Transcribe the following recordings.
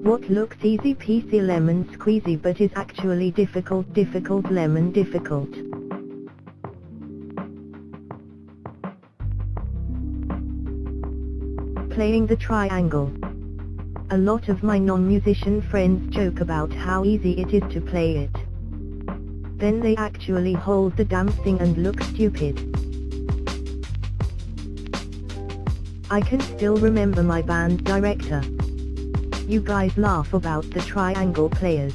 What looks easy peasy lemon squeezy but is actually difficult lemon difficult. Playing the triangle. A lot of my non-musician friends joke about how easy it is to play it. Then they actually hold the damn thing and look stupid. I can still remember my band director. You guys laugh about the triangle players,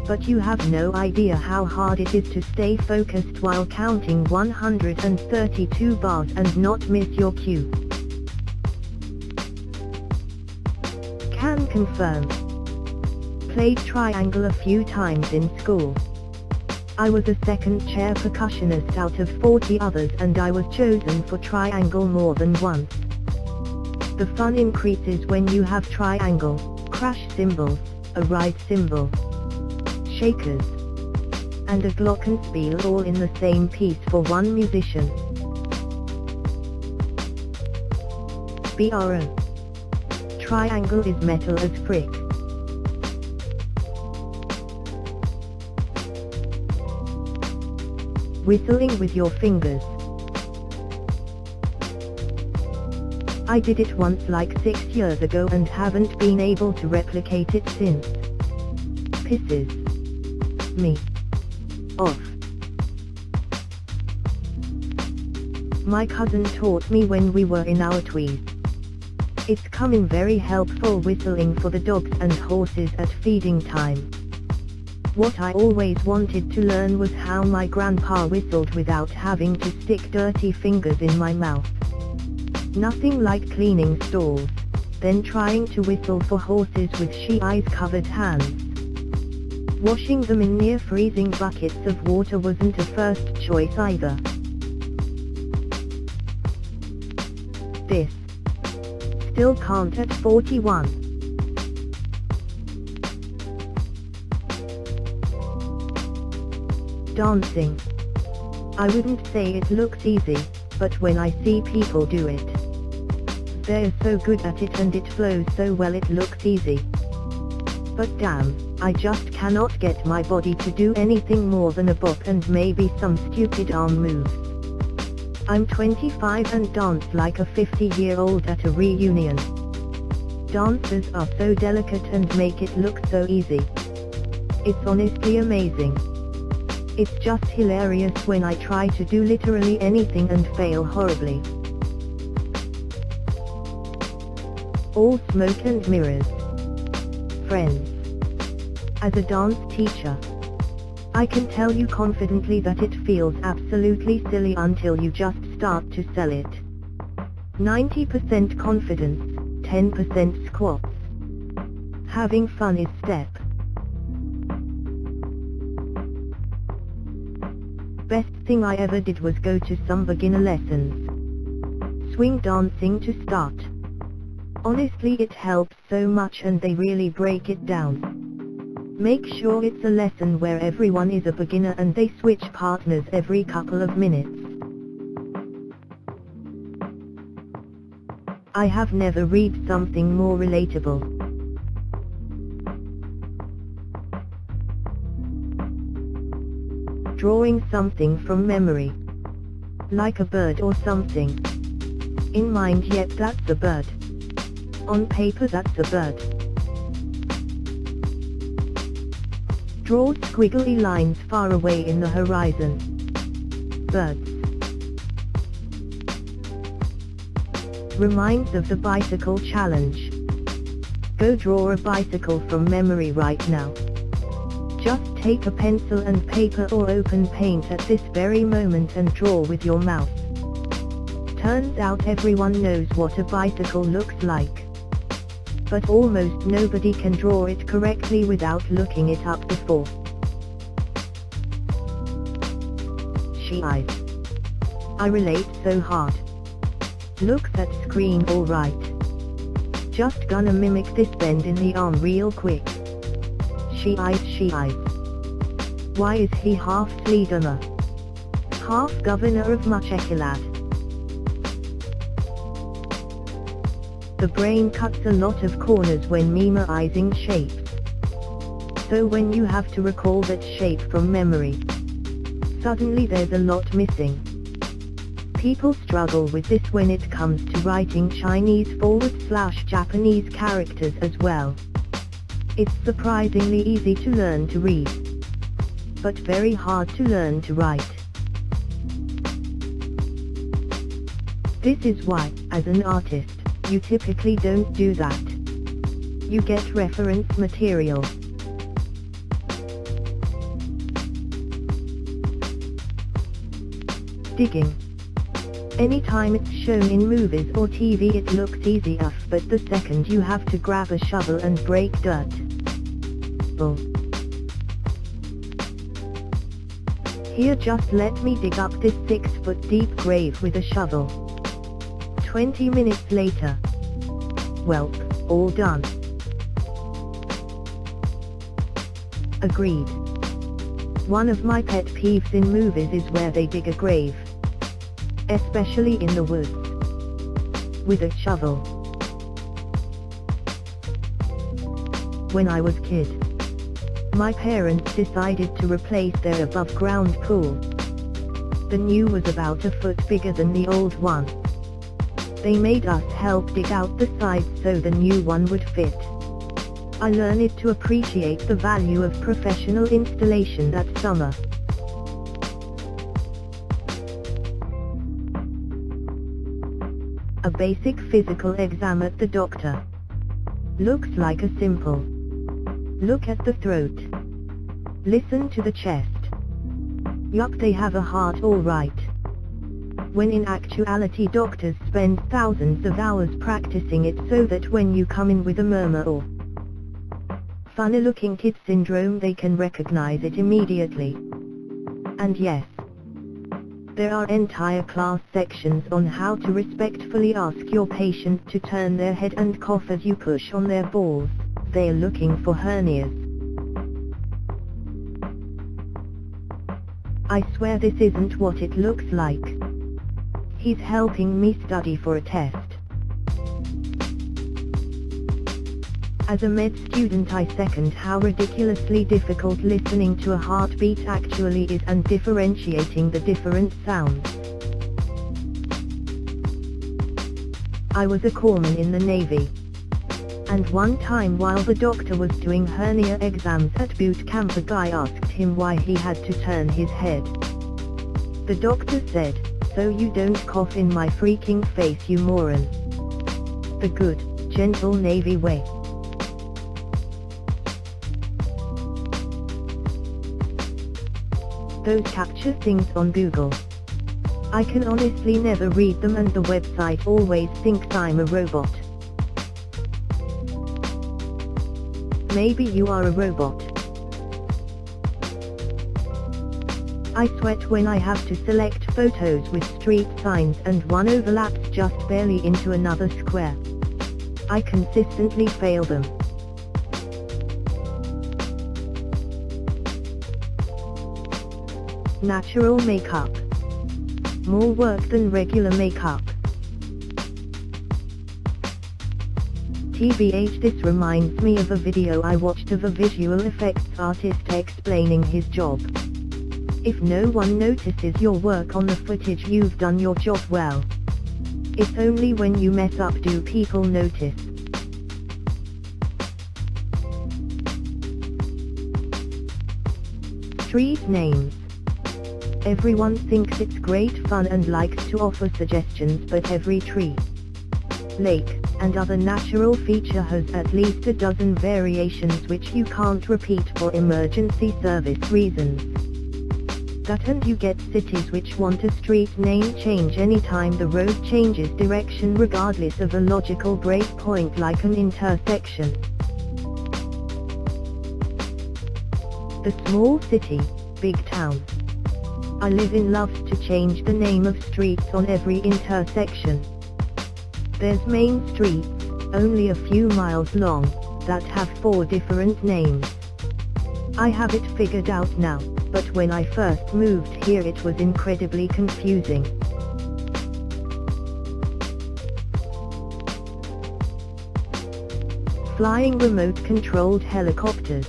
but you have no idea how hard it is to stay focused while counting 132 bars and not miss your cue. Can confirm. Played triangle a few times in school. I was a second chair percussionist out of 40 others and I was chosen for triangle more than once. The fun increases when you have triangle, crash cymbals, a ride cymbal, shakers, and a glockenspiel all in the same piece for one musician. BRO. Triangle is metal as frick. Whistling with your fingers. I did it once like 6 years ago and haven't been able to replicate it since. Pisses me off. My cousin taught me when we were in our 20s. It's come in very helpful whistling for the dogs and horses at feeding time. What I always wanted to learn was how my grandpa whistled without having to stick dirty fingers in my mouth. Nothing like cleaning stalls, then trying to whistle for horses with she-eyes-covered hands. Washing them in near-freezing buckets of water wasn't a first choice either. This. Still can't at 41. Dancing. I wouldn't say it looks easy, but when I see people do it, they're so good at it and it flows so well it looks easy. But damn, I just cannot get my body to do anything more than a bop and maybe some stupid arm moves. I'm 25 and dance like a 50-year-old at a reunion. Dancers are so delicate and make it look so easy. It's honestly amazing. It's just hilarious when I try to do literally anything and fail horribly. All smoke and mirrors. Friends. As a dance teacher, I can tell you confidently that it feels absolutely silly until you just start to sell it. 90% confidence, 10% squats. Having fun is step. Best thing I ever did was go to some beginner lessons. Swing dancing to start. Honestly, it helps so much and they really break it down. Make sure it's a lesson where everyone is a beginner and they switch partners every couple of minutes. I have never read something more relatable. Drawing something from memory. Like a bird or something. In mind, yep, that's a bird. On paper, that's a bird. Draw squiggly lines far away in the horizon. Birds. Reminds of the bicycle challenge. Go draw a bicycle from memory right now. Just take a pencil and paper or open paint at this very moment and draw with your mouth. Turns out everyone knows what a bicycle looks like. But almost nobody can draw it correctly without looking it up before. She-eyes. I relate so hard. Looks at screen alright. Just gonna mimic this bend in the arm real quick. She-eyes, she-eyes. Why is he half Sleedema? Half governor of Muchekilad. The brain cuts a lot of corners when memorizing shapes. So when you have to recall that shape from memory, suddenly there's a lot missing. People struggle with this when it comes to writing Chinese/Japanese characters as well. It's surprisingly easy to learn to read, but very hard to learn to write. This is why, as an artist, you typically don't do that. You get reference material. Digging. Anytime it's shown in movies or TV it looks easy enough, but the second you have to grab a shovel and break dirt. Bull. Here, just let me dig up this 6-foot deep grave with a shovel. 20 minutes later. Welp, all done. Agreed. One of my pet peeves in movies is where they dig a grave, especially in the woods, with a shovel. When I was kid, my parents decided to replace their above-ground pool. The new was about a foot bigger than the old one. They made us help dig out the sides so the new one would fit. I learned to appreciate the value of professional installation that summer. A basic physical exam at the doctor. Looks like a simple. Look at the throat. Listen to the chest. Yup, they have a heart all right. When in actuality doctors spend thousands of hours practicing it so that when you come in with a murmur or funny-looking kid syndrome they can recognize it immediately. And yes, there are entire class sections on how to respectfully ask your patient to turn their head and cough as you push on their balls. They're looking for hernias. I swear this isn't what it looks like. He's helping me study for a test. As a med student I second how ridiculously difficult listening to a heartbeat actually is and differentiating the different sounds. I was a corpsman in the Navy. And one time while the doctor was doing hernia exams at boot camp a guy asked him why he had to turn his head. The doctor said, "So you don't cough in my freaking face, you moron." The good, gentle Navy way. Those capture things on Google. I can honestly never read them and the website always thinks I'm a robot. Maybe you are a robot. I sweat when I have to select photos with street signs and one overlaps just barely into another square. I consistently fail them. Natural makeup. More work than regular makeup. TBH, this reminds me of a video I watched of a visual effects artist explaining his job. If no one notices your work on the footage, you've done your job well. It's only when you mess up do people notice. Street names. Everyone thinks it's great fun and likes to offer suggestions, but every tree, lake, and other natural feature has at least a dozen variations which you can't repeat for emergency service reasons. That and you get cities which want a street name change anytime the road changes direction regardless of a logical breakpoint like an intersection. The small city, big town. I live in loves to change the name of streets on every intersection. There's main streets, only a few miles long, that have 4 different names. I have it figured out now, but when I first moved here it was incredibly confusing. flying remote-controlled helicopters.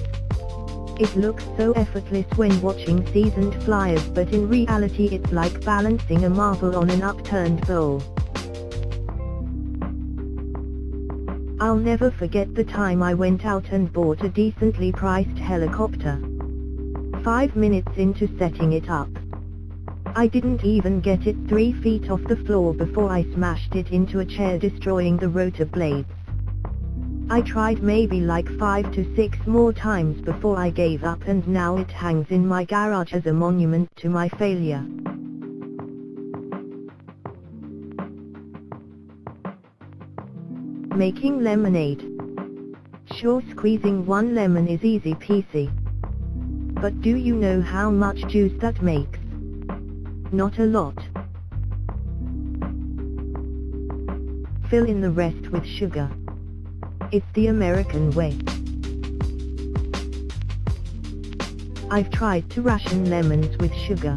It looks so effortless when watching seasoned flyers, but in reality it's like balancing a marble on an upturned bowl. I'll never forget the time I went out and bought a decently priced helicopter. 5 minutes into setting it up, I didn't even get it 3 feet off the floor before I smashed it into a chair, destroying the rotor blades. I tried maybe like 5 to 6 more times before I gave up, and now it hangs in my garage as a monument to my failure. Making lemonade. Sure, squeezing one lemon is easy peasy. But do you know how much juice that makes? Not a lot. Fill in the rest with sugar. It's the American way. I've tried to ration lemons with sugar.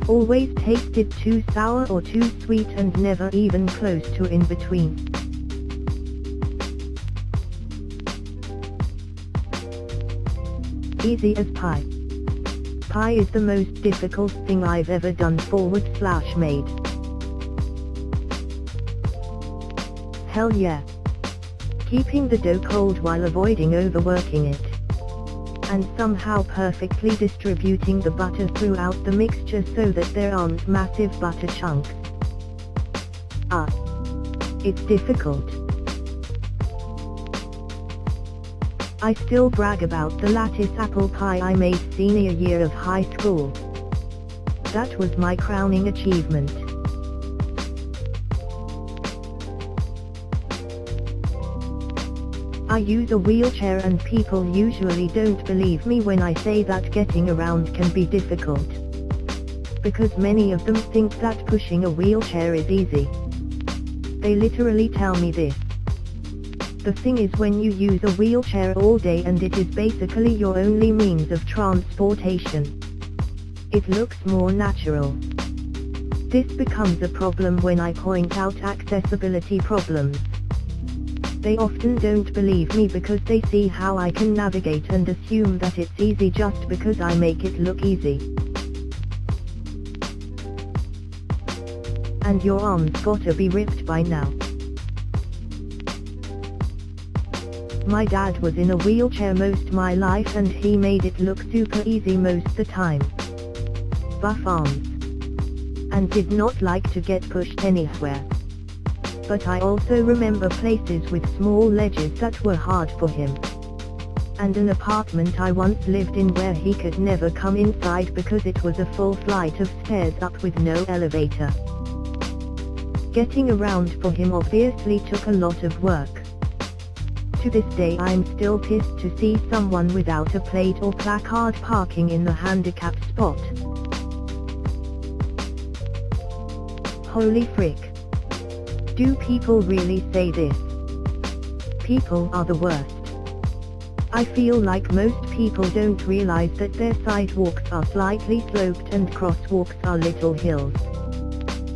Always tasted too sour or too sweet, and never even close to in between. Easy as pie. Pie is the most difficult thing I've ever done /made. Hell yeah. Keeping the dough cold while avoiding overworking it. And somehow perfectly distributing the butter throughout the mixture so that there aren't massive butter chunks. It's difficult. I still brag about the lattice apple pie I made senior year of high school. That was my crowning achievement. I use a wheelchair, and people usually don't believe me when I say that getting around can be difficult. Because many of them think that pushing a wheelchair is easy. They literally tell me this. The thing is, when you use a wheelchair all day and it is basically your only means of transportation, it looks more natural. This becomes a problem when I point out accessibility problems. They often don't believe me because they see how I can navigate and assume that it's easy just because I make it look easy. And your arm's gotta be ripped by now. My dad was in a wheelchair most my life, and he made it look super easy most the time. Buff arms. And did not like to get pushed anywhere. But I also remember places with small ledges that were hard for him. And an apartment I once lived in where he could never come inside because it was a full flight of stairs up with no elevator. Getting around for him obviously took a lot of work. To this day I'm still pissed to see someone without a plate or placard parking in the handicapped spot. Holy frick. Do people really say this? People are the worst. I feel like most people don't realize that their sidewalks are slightly sloped and crosswalks are little hills.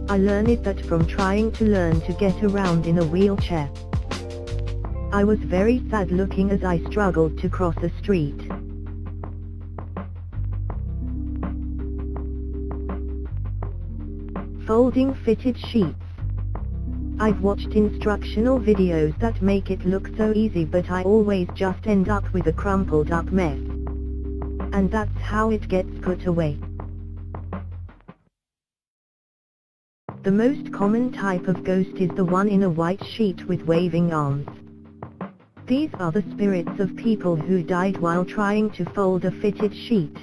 I learned that from trying to learn to get around in a wheelchair. I was very sad looking as I struggled to cross a street. Folding fitted sheets. I've watched instructional videos that make it look so easy, but I always just end up with a crumpled up mess. And that's how it gets put away. The most common type of ghost is the one in a white sheet with waving arms. These are the spirits of people who died while trying to fold a fitted sheet.